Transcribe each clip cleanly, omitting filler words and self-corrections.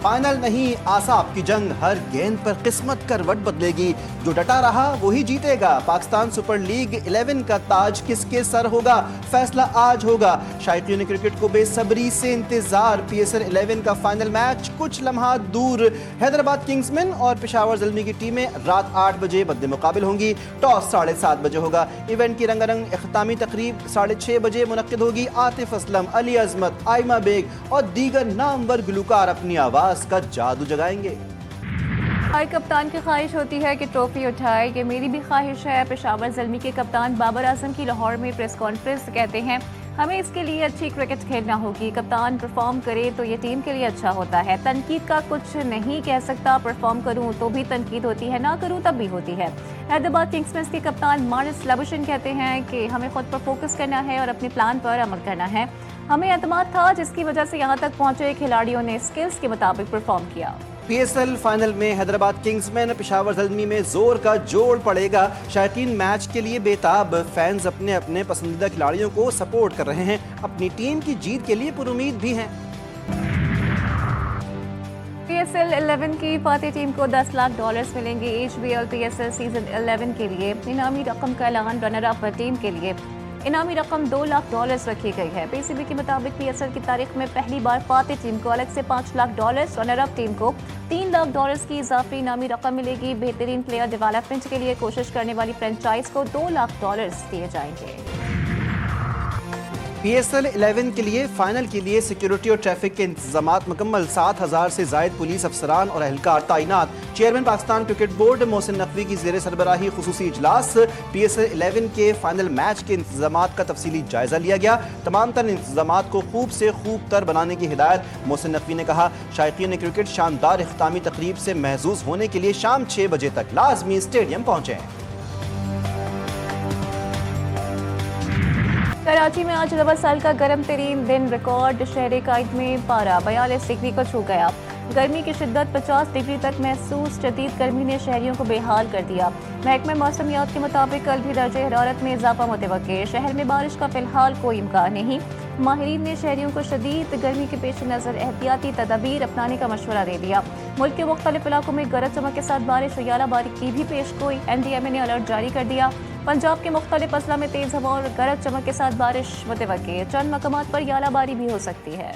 Final नहीं, आसाब की जंग, हर गेंद पर किस्मत करवट बदलेगी, जो डटा रहा वही जीतेगा। पाकिस्तान सुपर लीग 11 का ताज किसके सर होगा, फैसला आज होगा। शायकीन क्रिकेट को बेसब्री से इंतजार, PSL 11 का फाइनल मैच कुछ लम्हा दूर। हैदराबाद किंग्समैन और पेशावर ज़ल्मी की टीमें रात 8 बजे बदले मुकाबिल होंगी। टॉस 7:30 बजे होगा। इवेंट की रंगारंग इख्तितामी तकरीब 6:30 बजे मुनक्किद होगी। आतिफ असलम, अली अजमत, आइमा बेग और दीगर नामवर गुलकार अपनी आवाज का जादू जगाएंगे। हर कप्तान की ख्वाहिश होती है कि ट्रॉफी उठाए। ये मेरी भी ख्वाहिश है। पेशावर ज़ल्मी के कप्तान बाबर आजम की लाहौर में प्रेस कॉन्फ्रेंस कहते हैं, हमें इसके लिए अच्छी क्रिकेट खेलना होगी। कप्तान परफॉर्म करे तो ये टीम के लिए अच्छा होता है। तनकीद का कुछ नहीं कह सकता, परफॉर्म करूं तो भी तनकीद होती है, ना करूं तब भी होती है। हैदराबाद किंग्समैन के कप्तान मारिस लाबुशन कहते हैं कि हमें खुद पर फोकस करना है और अपने प्लान पर अमल करना है। हमें एतमाद था, जिसकी वजह से यहाँ तक पहुंचे खिलाड़ियों ने स्किल्स के मुताबिक परफॉर्म किया। PSL फाइनल में हैदराबाद किंग्समैन पेशावर ज़ल्मी में जोर का जोड़ पड़ेगा। शायकीन मैच के लिए बेताब, फैंस अपने अपने पसंदीदा खिलाड़ियों को सपोर्ट कर रहे हैं, अपनी टीम की जीत के लिए पुरुमीद भी हैं। PSL 11 की फातेह टीम को $10 लाख मिलेंगे। HBL PSL सीजन 11 के लिए इनामी रकम का ऐलान। रनर अप टीम के लिए इनामी रकम $2 लाख रखी गई है। PCB के मुताबिक PSL की तारीख में पहली बार फातेह टीम को अलग से $5 लाख, रनर अप टीम को $3 लाख की इजाफी इनामी रकम मिलेगी। बेहतरीन प्लेयर डेवलपमेंट के लिए कोशिश करने वाली फ्रेंचाइज को $2 लाख दिए जाएंगे। PSL 11 के लिए फाइनल के लिए सिक्योरिटी और ट्रैफिक के इंतजामात मुकम्मल। 7,000 से जायद पुलिस अफसरान और एहलकार तैनात। Chairman Pakistan cricket board Mohsin Naqvi की ज़ेर सरबराही खुसूसी इजलास। PSL 11 के फाइनल मैच के इंतजामात का तफसीली जायजा लिया गया। तमाम तर इंतजामात को खूब से खूब तर बनाने की हिदायत मोहसिन नकवी ने कहा। शायकीन क्रिकेट शानदार इख्तितामी तकरीब से महजूज होने के लिए शाम 6 बजे तक लाजमी स्टेडियम पहुंचे। कराची में आज रबा साल का गर्म तरीन दिन रिकॉर्ड। शहर कायद में पारा 42 डिग्री को छू गया। गर्मी की शिद्दत 50 डिग्री तक महसूस। शदीद गर्मी ने शहरियों को बेहाल कर दिया। महकमा मौसमियात के मुताबिक कल भी दर्जे हरारत में इजाफा मुतवक्के। शहर में बारिश का फिलहाल कोई इम्कान नहीं। माहिरीन ने शहरियों को शदीद गर्मी के पेश नज़र एहतियाती तदाबीर अपनाने का मशवरा दे दिया। मुल्क के मुख्तलिफ इलाकों में गरज चमक के साथ बारिश और यालाबारी की भी पेश गोई। NDMA ने अलर्ट जारी कर दिया। पंजाब के मुख्तलिफ अजला में तेज हवा और गरज चमक के साथ बारिश मुतवक्के। चंद मकामात पर यालाबारी भी हो सकती है।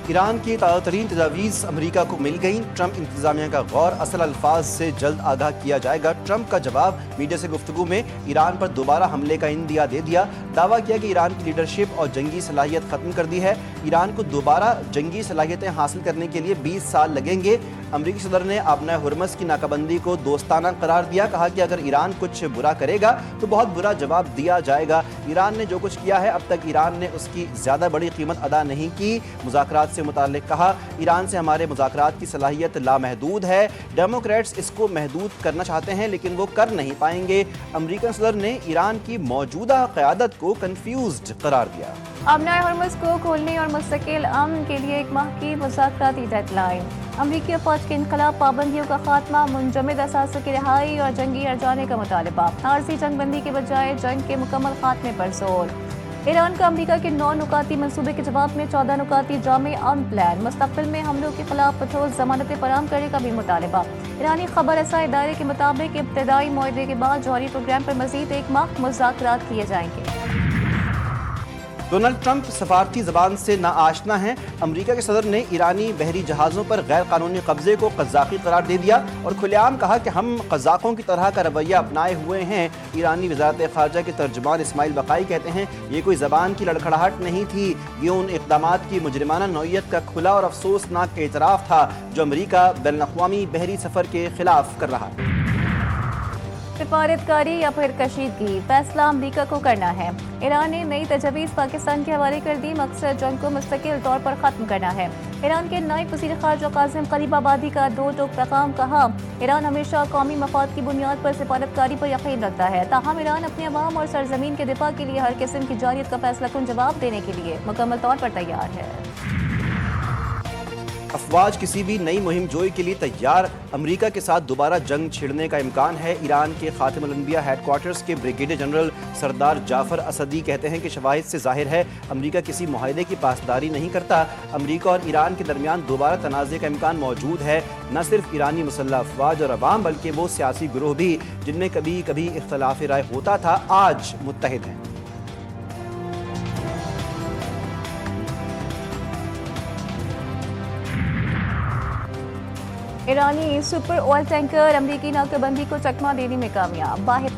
ईरान की ताज़ा तरीन तजावीज़ अमरीका को मिल गई। ट्रंप इंतजामिया का गौर असल अल्फाज से जल्द आगाह किया जाएगा। ट्रंप का जवाब मीडिया से गुफ्तगू में ईरान पर दोबारा हमले का इंदिया दे दिया। दावा किया कि ईरान की लीडरशिप और जंगी सलाहियत ख़त्म कर दी है। ईरान को दोबारा जंगी सलाहियतें हासिल करने के लिए 20 साल लगेंगे। अमरीकी सदर ने अपना हुरमस की नाकाबंदी को दोस्ताना करार दिया। कहा कि अगर ईरान कुछ बुरा करेगा तो बहुत बुरा जवाब दिया जाएगा। ईरान ने जो कुछ किया है, अब तक ईरान ने उसकी ज़्यादा बड़ी कीमत अदा नहीं की। मुज़ाकरात से मुताल्लिक़ कहा, ईरान से हमारे मुज़ाकरात की सलाहियत लामहदूद है। डेमोक्रेट्स इसको महदूद करना चाहते हैं लेकिन वो कर नहीं पाएंगे। अमरीकन सदर ने ईरान की मौजूदा क़यादत को कन्फ्यूज्ड करार दिया। अमना हुरमुज़ को खोलने और मुस्तकिल अमन के लिए 1 माह की मुज़ाकराती डेडलाइन। अमरीकी फ़ौज के इनकलाब, पाबंदियों का खात्मा, मुंजमद असासों की रिहाई और जंगी हर्जाने का मुतालबा। आरजी जंगबंदी के बजाय जंग के मुकम्मल खात्मे पर जोर। ईरान का अमरीका के 9 नुकाती मंसूबे के जवाब में 14 नुकाती जामे अमन प्लान। मुस्तक़बिल में हमलों के खिलाफ ठोस ज़मानतें फराहम करने का भी मुतालबा। ईरानी खबर रसा इदारे के मुताबिक इब्तदाई मुआहदे के बाद जौहरी प्रोग्राम पर मज़ीद 1 माह मुज़ाकरात किए जाएंगे। डोनाल्ड ट्रंप सफारती जबान से नाआशना हैं। अमरीका के सदर ने ईरानी बहरी जहाज़ों पर गैर कानूनी कब्जे को कज़ाक़ी करार दे दिया और खुलेआम कहा कि हम कज़ाक़ों की तरह का रवैया अपनाए हुए हैं। ईरानी वज़ारत ख़ारजा के तर्जुमान इस्माइल बक़ाई कहते हैं, ये कोई ज़बान की लड़खड़ाहट नहीं थी, ये उन इक़दामात की मुजरिमाना नौइयत का खुला और अफसोसनाक एतराफ़ था जो अमरीका बैनुल-अक़वामी बहरी सफ़र के ख़िलाफ़ कर रहा है। सिफारतकारी या फिर कशीदगी, फैसला अमरीका को करना है। ईरान ने नई तजवीज़ पाकिस्तान के हवाले कर दी। मकसद जंग को मुस्तकिल तौर पर ख़त्म करना है। ईरान के नायब वज़ीर ख़ारजा कासिम ग़रीबाबादी का 2 टोक पैगाम। कहा, ईरान हमेशा कौमी मफाद की बुनियाद पर सिफारतकारी पर यकीन रखता है। ताहम ईरान अपने अवाम और सरजमीन के दिफा के लिए हर किस्म की जारियत का फैसला कुन जवाब देने के लिए मुकम्मल तौर पर तैयार है। अफवाज किसी भी नई मुहिम जोई के लिए तैयार। अमरीका के साथ दोबारा जंग छिड़ने का इम्कान है। ईरान के खातिमुल अंबिया हेडक्वार्टर्स के ब्रिगेडियर जनरल सरदार जाफर असदी कहते हैं कि शवाहिद से जाहिर है अमरीका किसी मुआहदे की पासदारी नहीं करता। अमरीका और ईरान के दरमियान दोबारा तनाज़े का इम्कान मौजूद है। न सिर्फ ईरानी मुसल्लह अफवाज और अवाम बल्कि वो सियासी गिरोह भी जिनमें कभी कभी इख्तलाफ राय होता था आज मुत्तहिद हैं। ईरानी सुपर ऑयल टैंकर अमरीकी नाकाबंदी को चकमा देने में कामयाब। बाहिफ़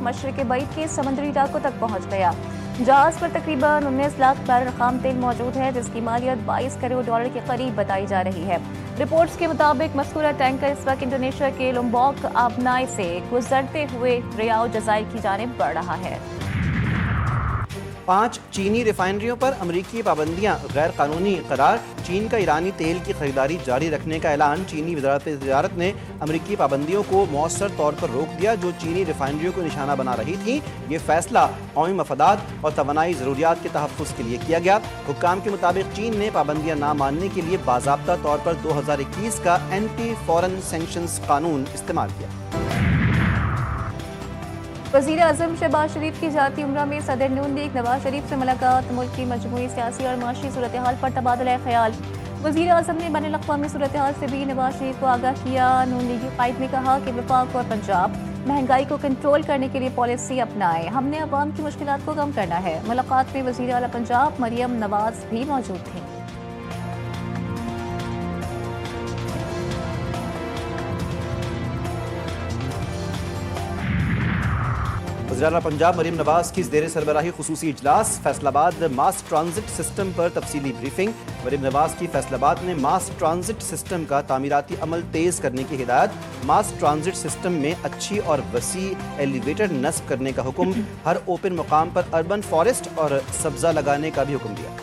मशरक़ बैत के समुद्री इलाकों तक पहुंच गया। जहाज पर तकरीबन 19 लाख बैरल खाम तेल मौजूद है, जिसकी मालियत 22 करोड़ डॉलर के करीब बताई जा रही है। रिपोर्ट्स के मुताबिक मज़कूरा टैंकर इस वक्त इंडोनेशिया के लोम्बोक आबनाई से गुजरते हुए रियाओ जज़ायर की जानिब बढ़ रहा है। 5 चीनी रिफाइनरियों पर अमरीकी पाबंदियां गैर कानूनी करार। चीन का ईरानी तेल की खरीदारी जारी रखने का ऐलान। चीनी वज़ारत तिजारत ने अमरीकी पाबंदियों को मौसर तौर पर रोक दिया जो चीनी रिफाइनरियों को निशाना बना रही थी। ये फैसला कौमी मफादात और तवानाई ज़रूरियात के तहफ़्फ़ुज़ के लिए किया गया। हुक्काम के मुताबिक चीन ने पाबंदियां ना मानने के लिए बाज़ाब्ता तौर पर 2021 का एंटी फॉरेन सैंक्शंस कानून इस्तेमाल किया। वज़ीर आज़म शहबाज शरीफ की जाती उम्रा में सदर नून लीग नवाज शरीफ से मुलाकात। मुल्क की मजमूई सियासी और माशी सूरत हाल पर तबादला ख्याल। वज़ीर आज़म ने बैनुल अक़वामी सूरत हाल से भी नवाज शरीफ को आगाह किया। नून लीगी कायद ने कहा कि वफाक और पंजाब महंगाई को कंट्रोल करने के लिए पॉलिसी अपनाएं। हमने अवाम की मुश्किलात को कम करना है। मुलाकात में वज़ीर आला पंजाब मरियम नवाज भी मौजूद थे। वज़ीर-ए-आला पंजाब मरियम नवाज की ज़ेर सरबराही खुसूसी इजलास। फैसलाबाद मास ट्रांजिट सिस्टम पर तफसीली ब्रीफिंग। मरियम नवाज की फैसलाबाद में मास ट्रांजिट सिस्टम का तामीराती अमल तेज़ करने की हिदायत। मास ट्रांजिट सिस्टम में अच्छी और वसी एलिवेटर नस्ब करने का हुक्म। हर ओपन मुकाम पर अर्बन फॉरेस्ट और सब्ज़ा लगाने का भी हुक्म दिया।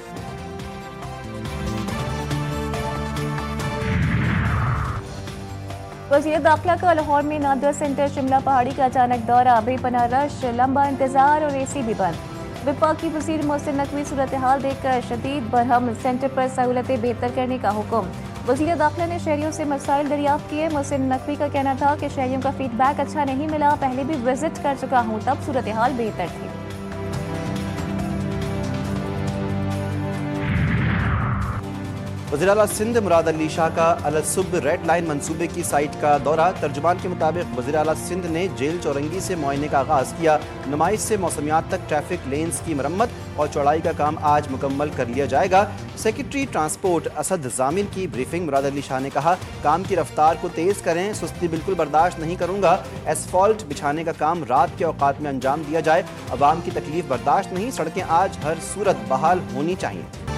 वज़ीर दाखिला का लाहौर में नादर सेंटर शिमला पहाड़ी का अचानक दौरा। बेपनाह रश, लंबा इंतजार और AC भी बंद। वफाकी वज़ीर मोहसिन नकवी सूरत हाल देखकर शदीद बरहम, सेंटर पर सहूलतें बेहतर करने का हुक्म। वज़ीर दाखिला ने शहरियों से मसाइल दरियाफ्त किए। मोहसिन नकवी का कहना था कि शहरियों का फीडबैक अच्छा नहीं मिला, पहले भी विजिट कर चुका हूँ, तब सूरत हाल बेहतर थी। वज़ीर-ए-आला सिंध मुराद अली शाह का अलसुब रेड लाइन मंसूबे की साइट का दौरा। तर्जुमान के मुताबिक वज़ीर-ए-आला सिंध ने जेल चौरंगी से मुआयने का आगाज़ किया। नुमाइश से मौसमियात तक ट्रैफिक लेन्स की मरम्मत और चौड़ाई का काम आज मुकम्मल कर लिया जाएगा। सेक्रेटरी ट्रांसपोर्ट असद जामिन की ब्रीफिंग। मुराद अली शाह ने कहा, काम की रफ्तार को तेज़ करें, सुस्ती बिल्कुल बर्दाश्त नहीं करूँगा। एसफॉल्ट बिछाने का काम रात के औकात में अंजाम दिया जाए। अवाम की तकलीफ बर्दाश्त नहीं, सड़कें आज हर सूरत बहाल होनी चाहिए।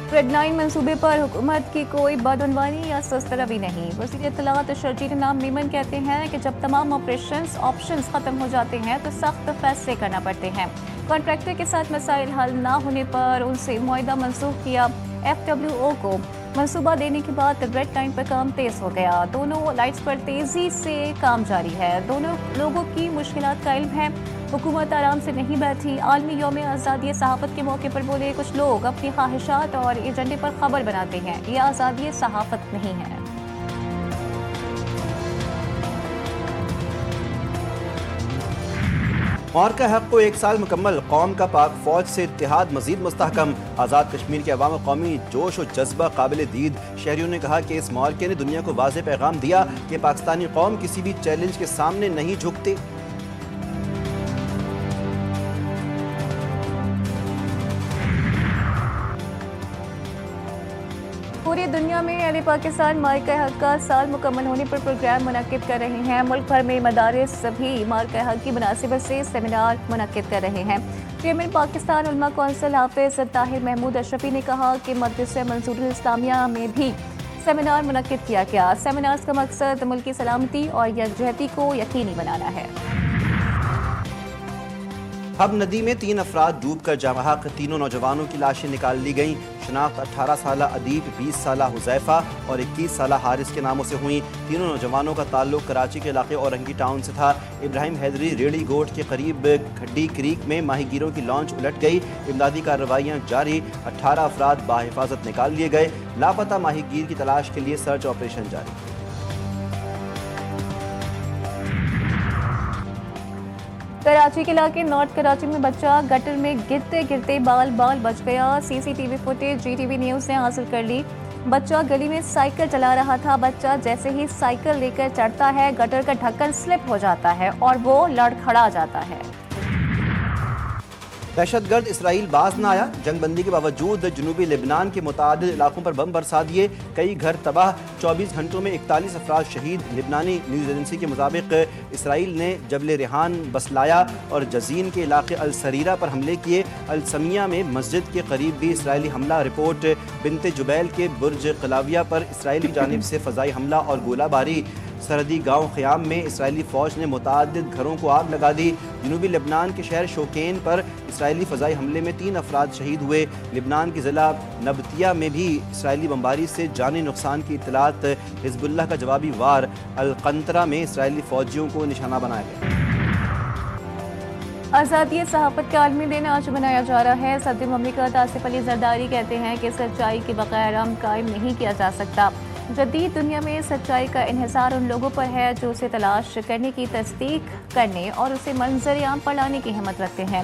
रेड लाइन मंसूबे पर हुकूमत की कोई बदअनवानी या सुस्त रवि नहीं। वज़ीर इत्तलात शर्जील नाम मीमन कहते हैं कि जब तमाम ऑप्शंस खत्म हो जाते हैं तो सख्त फैसले करना पड़ते हैं। कॉन्ट्रैक्टर के साथ मसाइल हल ना होने पर उनसे मुआहदा मंसूख किया। FWO को मंसूबा देने के बाद रेड लाइन पर काम तेज हो गया। दोनों लाइट्स पर तेजी से काम जारी है। दोनों लोगों की मुश्किलात का इल्म है। हुकूमत आराम से नहीं बैठी। आलमी यौम आज़ादी सहाफ़त के मौके पर बोले कुछ लोग अपनी ख्वाहिशात और एजेंडे पर खबर बनाते हैं। ये आज़ादी सहाफ़त नहीं है। और का हक को 1 साल मुकम्मल। कौम का पाक फौज से इत्तेहाद मजीद मुस्तहकम। आज़ाद कश्मीर के अवाम कौमी जोश और जज्बा काबिल दीद। शहरियों ने कहा कि इस मौक़े ने दुनिया को वाज़ेह पैगाम दिया कि पाकिस्तानी कौम किसी भी चैलेंज के सामने नहीं झुकती। पूरी दुनिया में अहले पाकिस्तान मार्का हक का साल मुकम्मल होने पर प्रोग्राम मुनक्किद कर रहे हैं। मुल्क भर में मदारिस भी मार्का हक की मुनासिबत से सेमिनार मुनक्किद कर रहे हैं। चेयरमैन पाकिस्तान उलमा कौंसिल हाफिज ताहिर महमूद अशरफी ने कहा कि मदरसा मंसूरुल इस्लामिया में भी सेमिनार मुनक्किद किया गया। सेमिनार्स का मकसद मुल्क की सलामती और यकजहती को यकीनी बनाना है। हब नदी में 3 अफराद डूब कर जामहक। तीनों नौजवानों की लाशें निकाल ली गईं। शनाख्त 18 साला अदीब, 20 साला हुजैफा और 21 साला हारिस के नामों से हुई। तीनों नौजवानों का ताल्लुक कराची के इलाके औरंगी टाउन से था। इब्राहिम हैदरी रेड़ी गोट के करीब खड्डी क्रीक में माहीगीरों की लॉन्च उलट गई। इमदादी कार्रवाइयाँ जारी। 18 अफराद बाहिफाजत निकाल लिए गए। लापता माहीगीर की तलाश के लिए सर्च ऑपरेशन जारी। कराची के इलाके नॉर्थ कराची में बच्चा गटर में गिरते गिरते बाल बच गया। सीसीटीवी फुटेज जीटीवी न्यूज ने हासिल कर ली। बच्चा गली में साइकिल चला रहा था। बच्चा जैसे ही साइकिल लेकर चढ़ता है, गटर का ढक्कन स्लिप हो जाता है और वो लड़खड़ा जाता है। दहशतगर्द इसराइल बाज न आया। जंगबंदी के बावजूद जनूबी लेबनान के मुतादिद इलाकों पर बम बरसा दिए, कई घर तबाह। 24 घंटों में 41 अफराद शहीद। लेबनानी न्यूज़ एजेंसी के मुताबिक इसराइल ने जबल रेहान, बसलाया और जजीन के इलाके अल सरीरा पर हमले किए। अल समिया में मस्जिद के करीब भी इसराइली हमला। रिपोर्ट बिनते जुबैल के बुर्ज कलाविया पर इसराइली जानिब से फ़ज़ाई हमला और गोलाबारी। सरहदी गांव ख़याम में इसराइली फ़ौज ने मुतादिद घरों को आग लगा दी। जनूबी लेबनान के शहर शोकेन पर इसराइली फ़ज़ाई हमले में 3 अफराद शहीद हुए। लेबनान के ज़िला नबतिया में भी इसराइली बमबारी से जानी नुकसान की इत्तलात। हिज़्बुल्लाह का जवाबी वार। अल-क़ंतरा में इसराइली फ़ौजियों को निशाना बनाया गया। आज़ादी सहाफ़त का आलमी दिन आज मनाया जा रहा है। सदर ममलिकत आसिफ अली ज़रदारी कहते हैं कि सच्चाई के बगैर अमन कायम नहीं किया जा सकता। जदीद दुनिया में सच्चाई का इन्हिसार उन लोगों पर है जो उसे तलाश करने की तस्दीक करने और उसे मंजर आम पर लाने की हिम्मत रखते हैं।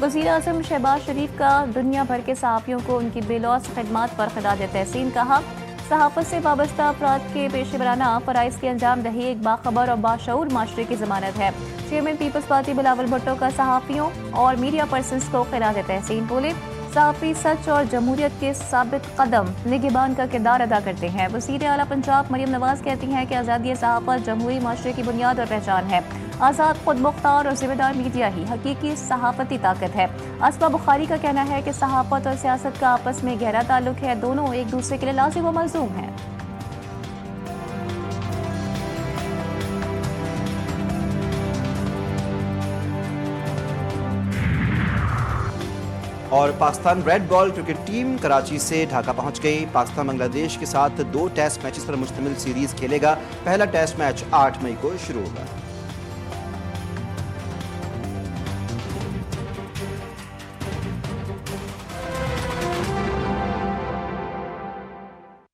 वज़ीर आज़म शहबाज शरीफ का दुनिया भर के सहाफ़ियों को उनकी बेलौस खिदमात पर खिराज तहसीन कहा। सहाफ़त से वाबस्ता अफराद के पेशे वराना फ़राइज़ की अंजाम दही एक बाखबर और बाशऊर माशरे की ज़मानत है। Chairman Peoples Party Bilawal Bhutto का सहाफ़ियों और मीडिया पर्सनस को खिराज तहसीन बोले। सहाफ़ी सच और जमहूरियत के साबित कदम निगहबान का किरदार अदा करते हैं। वज़ीर आला पंजाब मरियम नवाज़ कहती हैं कि आज़ादी सहाफ़त जमहूरी माशरे की बुनियाद और पहचान है। आज़ाद, खुद मुख्तार और ज़िम्मेदार मीडिया ही हकीकी सहाफ़ती ताकत है। असमा बुखारी का कहना है कि सहाफ़त और सियासत का आपस में गहरा ताल्लुक है। दोनों एक दूसरे के लिए लाज़िम व मलज़ूम हैं। और Pakistan red ball cricket team Karachi से ढाका पहुंच गई। पाकिस्तान बांग्लादेश के साथ 2 टेस्ट मैचेस पर मुश्तमिल सीरीज खेलेगा। पहला टेस्ट मैच 8 मई को शुरू होगा।